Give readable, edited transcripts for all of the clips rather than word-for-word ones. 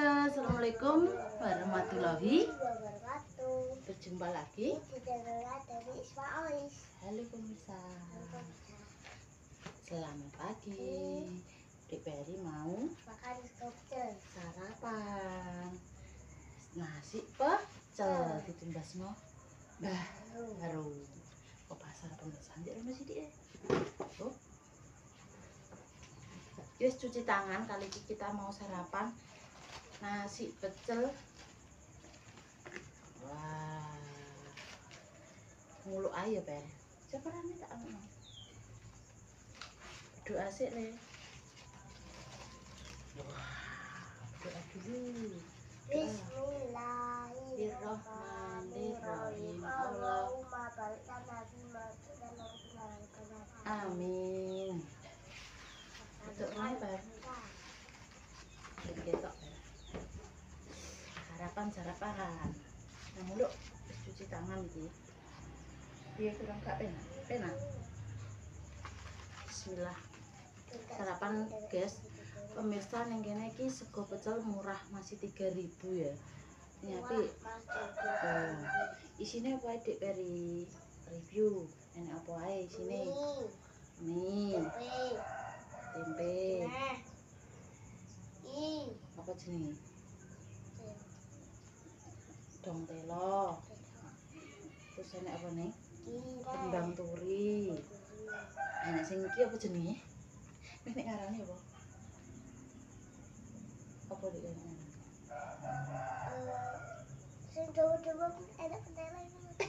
Halo, assalamualaikum warahmatullahi wabarakatuh. Berjumpa lagi. Ini channel dari Isma Ois. Halo pemirsa, selamat pagi. Dek Peri mau Makan skopcel. sarapan nasi pecel ditumbas no baru ke pasar pemirsa. Dia masih dia. Tuh. Yes, cuci tangan. Kali ini kita mau sarapan nasi pecel. Wah, nguluk ayo Per. Siapa rame tak anu? Berdoa sih le. Wah, doa dulu. Bismillahirrahmanirrahim. Allahumma barik lana fima razaqtana. Amin. Betul mana Per? Ketok Per. Sarapan. Nah muluk cuci tangan iki. Dia kurang gak penak. Bismillah. Sarapan guys. Pemirsa ning kene iki sego pecel murah masih 3.000 ya. Ini api. Isine apa Dek Peri? Review. Enak apa ae isine? Mie, tempe. Apa jenenge? Dong telo. Terus enak apa nih? Kembang turi. Enak sing iki apa jenenge? Nek ngarane apa? Apa dik ngarane? Sing coba-coba enak pentela itu.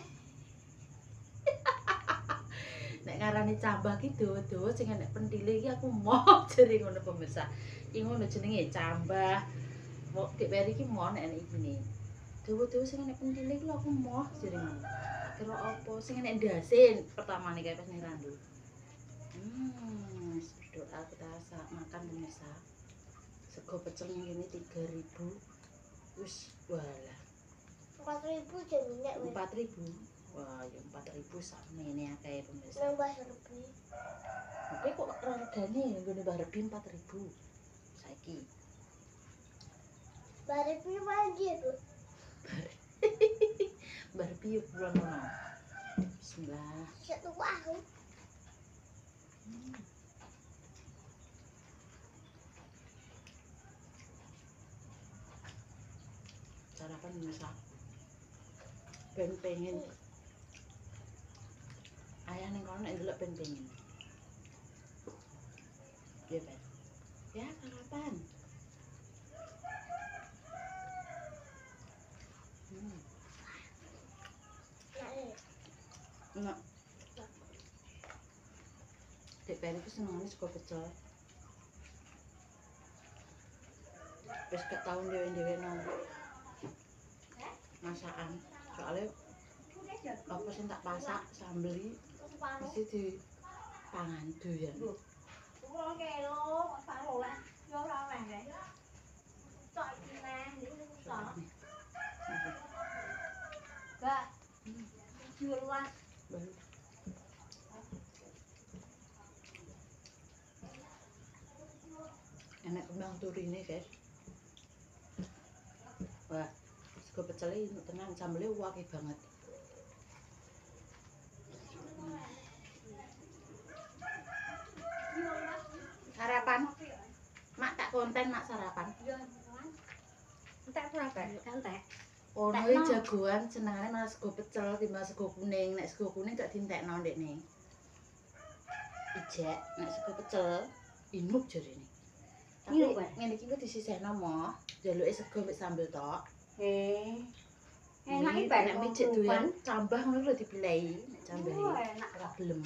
Nek ngarane cambah ki dodo sing enek pentile iki aku mau jere ngono pemirsa. Iki ngono jenenge cambah. Kok Dik Peri iki mau nek iki. Dewa-dewa sing enek pentile iki aku mau jere ngono. Kira apa sing enek ndasin pertamane kae pas ning randu. Berdoa kita makan pemirsa. Sego pecel ini 3.000. Wis walah. 4.000 jadinya 4.000. Wah, ya 4.000 sakmene akeh pemirsa. nambah lebih. Oke kok regane nggone Barbie 4.000. Saiki. Barbie lagi tuh. Barbie yuk bulan ono. Bismillah. Satu aku. Sarapan pemirsa. Ben pengen ayah ning kono nek ndelok ben pengen. Piye, Ben? Ya, sarapan. Enak. Dek Peri ku senengane sego pecel. Wis gak tau dhewe-dhewe nang masakan. Soalnya apa sing tak pasak sambeli mesti di pangan doyan. Enak kembang turine guys. Wah, sego pecele tenan sambele akeh banget. Sarapan. Mak tak konten mak sarapan. Entek berapa? Entek. Ono iki jagoan senengane malah sego pecel timbang sego kuning. Nek sego kuning gak dientekno ndekne. Ijek, nek sego pecel inuk jarene. Tapi ngene iki ku disisihno mo, jaluke sego mek sambel tok. Enak iki nek mijik doyan cambah ngono lho dipilih, nek cambahe. Enak ora gelem.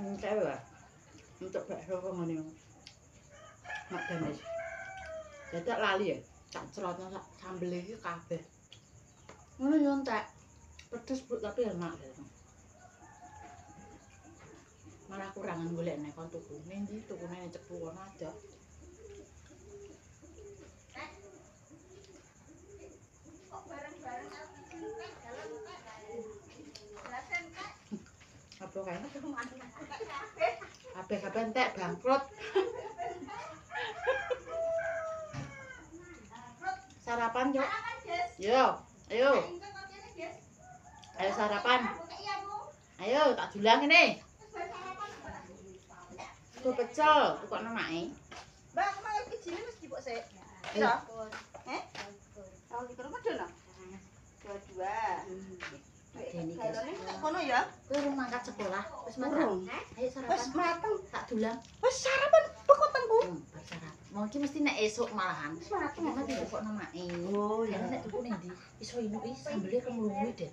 Entek wae. Untuk bakso kok ngene. Mak ganes. Dadak lali ya, tak celotno sak sambel iki kabeh. Ngono yo entek. Pedes Bu tapi enak. Malah kurangan golek nek kon tuku. Ning ndi tukune nek cepu kono ada. kok bareng-bareng Apa kae? Kabeh entek bangkrut. Sarapan, Cuk. Yo, ayo. Ayo sarapan. Ayo, tak dulang ini. Gue pecel, kok namanya? Mbak, kemarin kecil mesti buat saya. Iya. Kalau di rumah dona. Dua. Ini guys. Galonnya tak kono ya. Gue urung mangkat sekolah. Wis matang. Urung. Ayo Wes sarapan. mateng. Tak dulang. Wes sarapan bekotengku. Bar sarapan. Mungkin mesti nek esuk malahan. Wes mateng. Iki mati kok namanya. Oh Ya ya. nek tuku ning ndi? Iso inuki sambelnya kemlungu Den.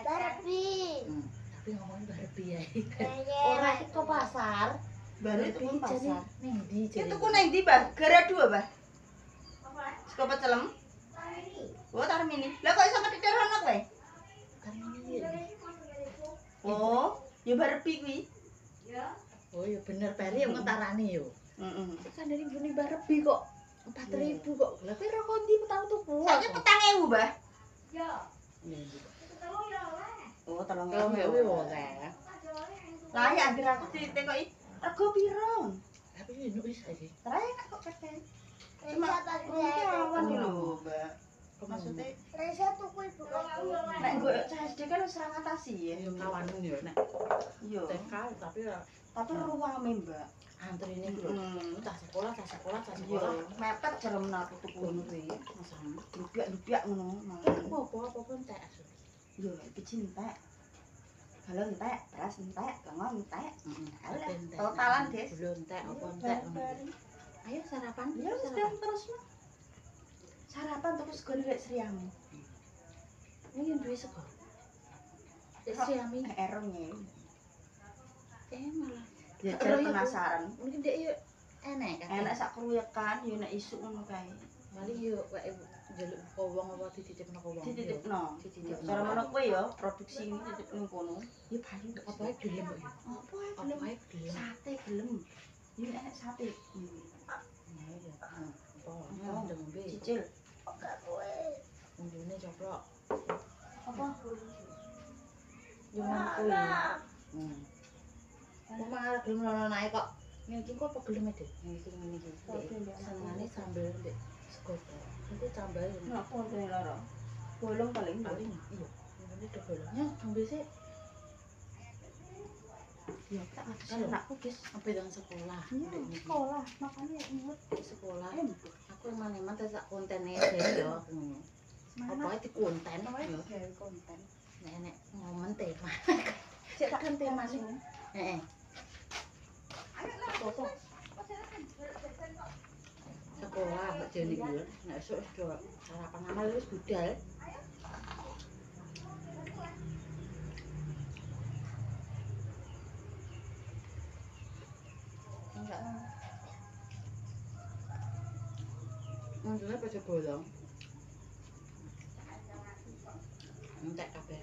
Barbie. Tapi ngomongin Barbie ya. Ora iki ke pasar. Baru itu Barbie pun pasar. ning ndi jare? Itu ku neng di bah, gara dua bah. Saka pecelem. Oh, tar mini. Lah kok iso medhit rono kowe? Kan ini ya. Oh, ya Barbie kuwi. Oh ya bener Peri yang ngetarani yo. Heeh. Kan dari gini Barbie kok 4.000 kok. Lah kowe ro kondi petang tuku. Saiki 4.000, Bah. Iya. Oh, Kalau 3.000. nggak wae. Lah ya anggere aku ditekoki rego piro? Tapi ini wis iki. Terakhir kok keten. Cuma mungkin lawan lho, Mbak. Maksudnya Reza tuku ibu kamu. nek nggo CSD kan wis ra ngatasi ya. Ya kawanmu yo nek Iya. TK tapi ya Tapi ruwame, Mbak. antrine ku lho. Heeh. Tas sekolah, tas sekolah, tas Iya, sekolah. mepet jerem aku tuku ngono kuwi. Masam. Dupiak-dupiak ngono. Apa pun tak asu. Yo, iki cintek. Galon entek, beras entek, lengon entek. Alah, totalan, Des. Belum entek apa entek. Ayo sarapan. Ya wis sarapan. terus. Sarapan terus sego rek Sriami. Ini yang duwe sego. Dek siami. Erongnya. Malah. Ya Terus jar ya, penasaran. Mungkin dek yo enek kan. Enak sak kruyekan yo nek isuk ngono kae. Mali yo wae njaluk kowong apa dititipno kowong. Dititipno. Dititipno. Cara ngono kuwi ya produksi ini titip ning kono. Ya bayu Apa ae gelem kok yo. Apa ae Apa gelem. ae gelem. Sate gelem. Yo enak sate. Ya ya. Apa Oh, ndang ngombe. Cicil. Enggak kowe. Ngombe coplok. Apa? Yo kuwi. Wong malah gelem nono nae kok. Ngene iki kok apa gelem Dek? Ngene iki ngene iki. Senengane sambel mbek sego. Nanti tambah Nah, apa ngene lara? Bolong paling paling iya. Ngene dobolnya ngombe sik. ya tak Kan ngasih anakku guys. sampai dengan sekolah. Iya, Ndek niki. sekolah makanya inget Sekolah. empuk. Aku eman-eman tak kontene dhewe yo aku ngono. Apa ae dikonten yo. Gawe konten. Nek momen tema. Cek Kan tema sih. sini. Heeh. Apa? Sekolah kok jane iki lho. Nek esuk wis do sarapan amal wis budal. Enggak. Untungnya pada bolong. Entek kabeh.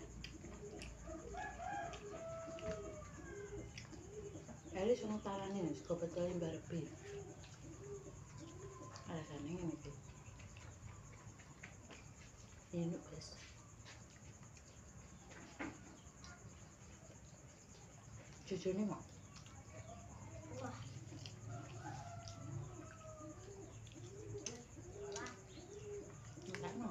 Eli sono tarane sego pecel Barbie. Alasane ngene iki. Ini guys. Jujune mau. Enggak no.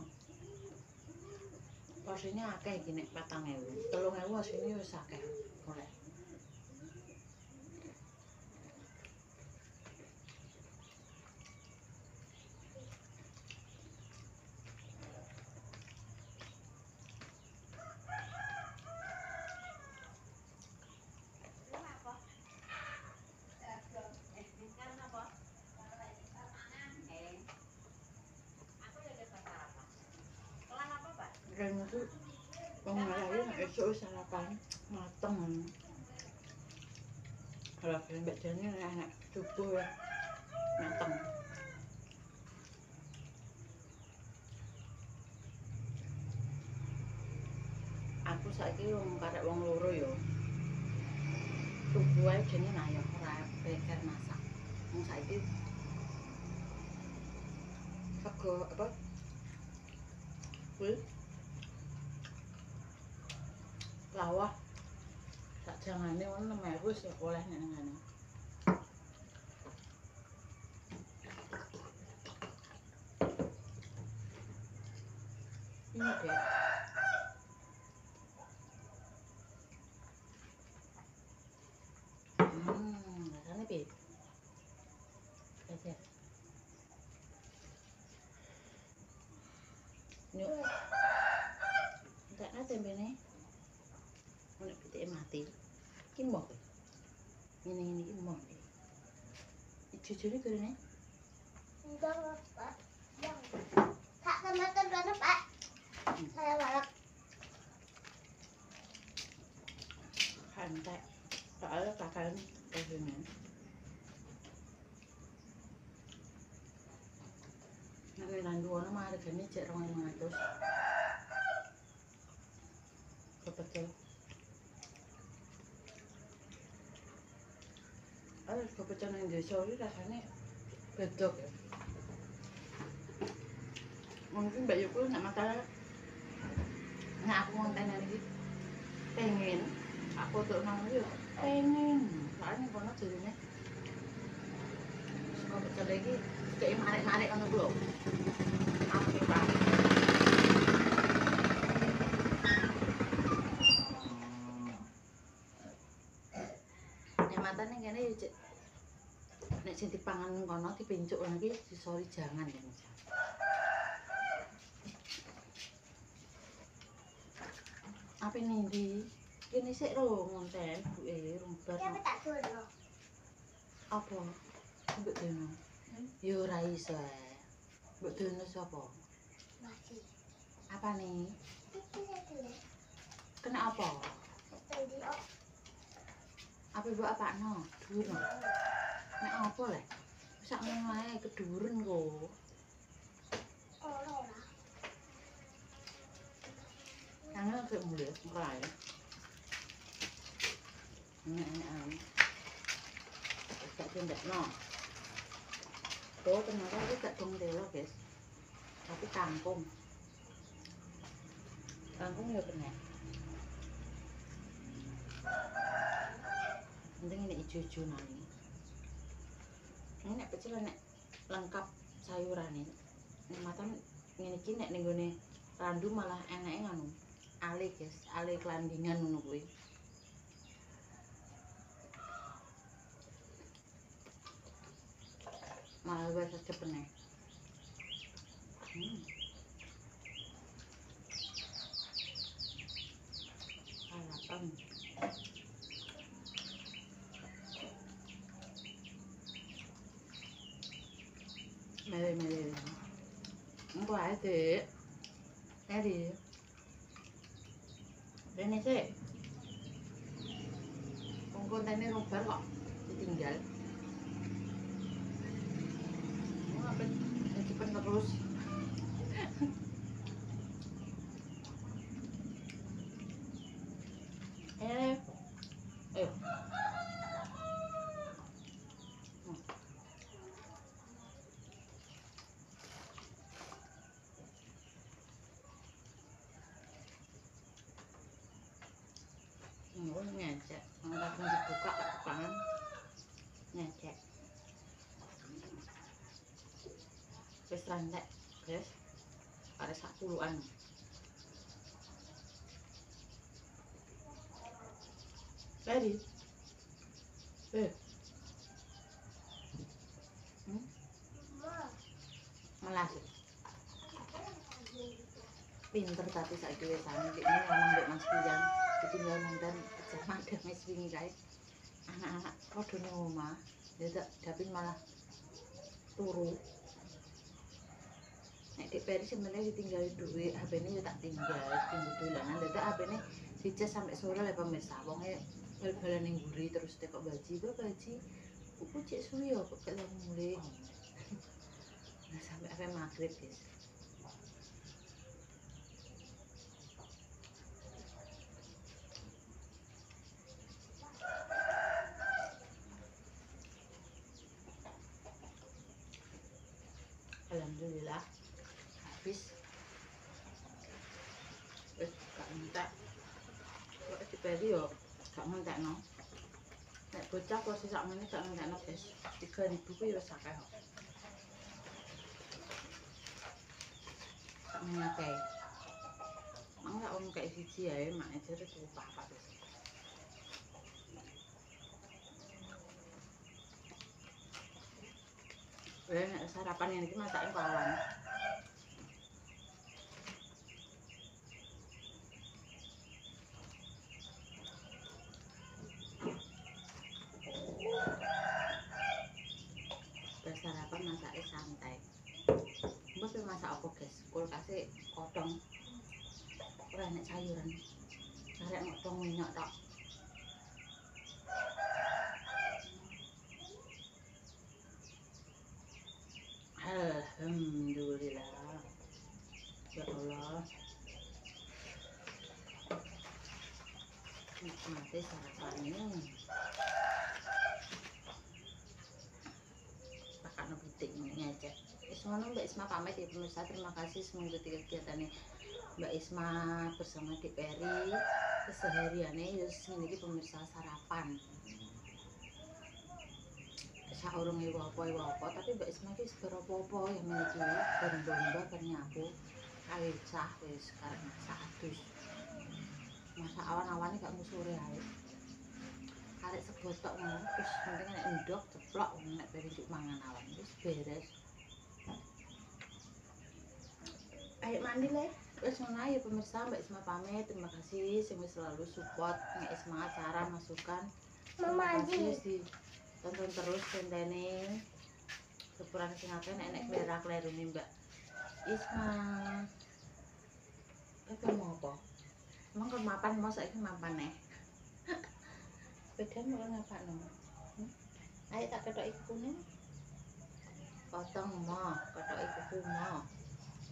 Porsinya akeh iki nek 4.000. 3.000 asline wis akeh. Oleh. Kayaknya tuh wong ngalahin esuk wis sarapan mateng. Kalau kalian mbak Jani enak subuh ya mateng. Aku saiki wong karek wong loro ya. Subuh ae jane nah ya ora beker masak. Wong saiki sego apa? Kuwi lawah sak jangane ono 6.000 wis oleh nek ngene. Dek. Rasanya piye? Aja. Nyuk. Entek tembene. Nek pitike mati. Ki mbok. Ngene-ngene iki mbok. Jujune gorene. Enggak, Pak. Yang. Kak, tomato dulu, Pak. Saya balak. Entek. Soalnya kakaknya begini. Nek landuana mah hargane cek 2.500. Kepecel. Kepecel nang desa iki rasane beda ya. Mungkin Mbak Yuku nek masalah nek aku ngonten iki pengen aku tuh nang yo pengen soalnya kono jarine kepecel iki kayak marek-marek ngono ku lho. Aku Pak. Nek matane kene yo cek nek sing dipangan kono dipincuk lagi disori jangan ya Mas. Apa nih? Kene sik lho ngonten buke rumbar. Ya, tak dulu. Apa? Mbok dene. Yo ora iso. Mbok dene sapa? Masih. Apa nih? Iki dulu. Kena apa? Tadi, oh. Apa mbok apakno? Dhuwur. Nek apa lek? Sak ngono ae keduren kok. Ora. Nang kok mulih kae. Nek tak tindakno. Ternyata itu gak dong delo guys, tapi kangkung ya kena. Penting ini hijau-hijau nani. Ini nek pecel nek lengkap sayuran ini. Nek matan ngene iki nek ning gone randu malah enake nganu. Ale guys, ale kelandingan ngono kuwi. Malah luwih resep meneh. Harapan. Mele. Engko ae, Dik. Eri. Rene sik. Wong kontene rumbar kok ditinggal. Cepet terus. Ngecek, langsung dibuka bukaan, ngecek. Wis rantek, guys. Ada 10-an. Ready? Melas. Pinter tapi saiki wis ane iki ngomong mbek Mas Pian, ditinggal nonton jaman Mas wingi kae. Anak-anak padha ning omah, ya Dapin malah turu. Nek Dik Peri sebenarnya ditinggal duit, HP-ne ya tak tinggal, tinggal dolanan, dadak HP-ne dicas sampai sore lah pemirsa. Wonge bal-balan ning mburi terus tekok baji, buku cek suwi ya kok kelem mulih. Nah sampai HP maghrib, guys. Alhamdulillah habis. Wis gak entek. Kok diperi yo gak ngentekno. Nek bocah porsi sak menit gak ngentekno, guys. 3.000 ku yo wis akeh kok. Sak menit akeh. Ora om kayak siji ae mak jare tuku papat wis. Nek sarapan ini iki masake kawan. Sarapan masake santai. Mbok masak apa, guys? Kulkase kodong. Ora enek sayuran. Arek ngotong minyak tok. Alhamdulillah. Ya Allah. Nikmati sarapannya. Pakakno pitik ini aja. Wis ngono Mbak Isma pamit ya pemirsa. Terima kasih mengikuti kegiatan Mbak Isma bersama Dik Peri. Kesehariannya ya ngene iki pemirsa sarapan. Saurunge apa-apa tapi Mbak Isma iki segera apa-apa ya meniki bomba nyapu kali cah wis karep masak adus. Masak awan-awane gak musure ae. Arek segotok ngono terus penting nek ndok ceplok nek Peri cuk mangan awan wis beres. Ayo mandi le. Wis ngono ae pemirsa Mbak Isma pamit. Terima kasih sing wis selalu support Mbak Isma saran masukan. Mandi. Tonton terus kontene sepuran sing akeh nek klerak-klerune Mbak Isma. Mau apa? Emang kan mapan mau saiki mapan nih. Beda mau ngapakno? Ayo tak ketoki kukune. Potong mo, ketoki kuku mo.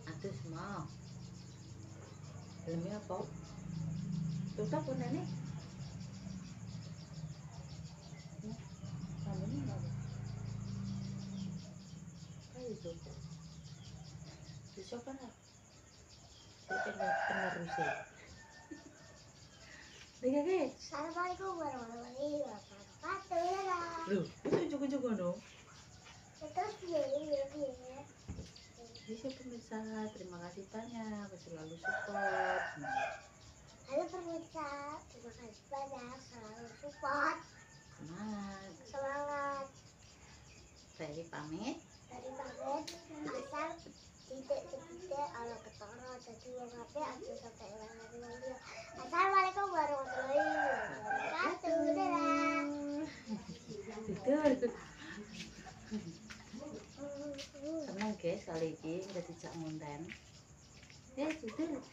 Adus mo. Leme apa? Tutup punane. Ini apa? Kayak itu. Bisa kan? Penerusnya. Dengar Assalamualaikum warahmatullahi wabarakatuh. Loh, itu ujung-ujung ngono. Terus ya. Bisa pemirsa, terima kasih banyak selalu support. Halo pemirsa, terima kasih banyak selalu support. Semangat. Semangat. Saya pamit. Dari pamit asal tidak ala ketara jadi wong apik aja sampai ilang-ilang. Assalamualaikum warahmatullahi wabarakatuh. Tidur. Senang guys kali ini udah dijak ngonten. Ya tidur.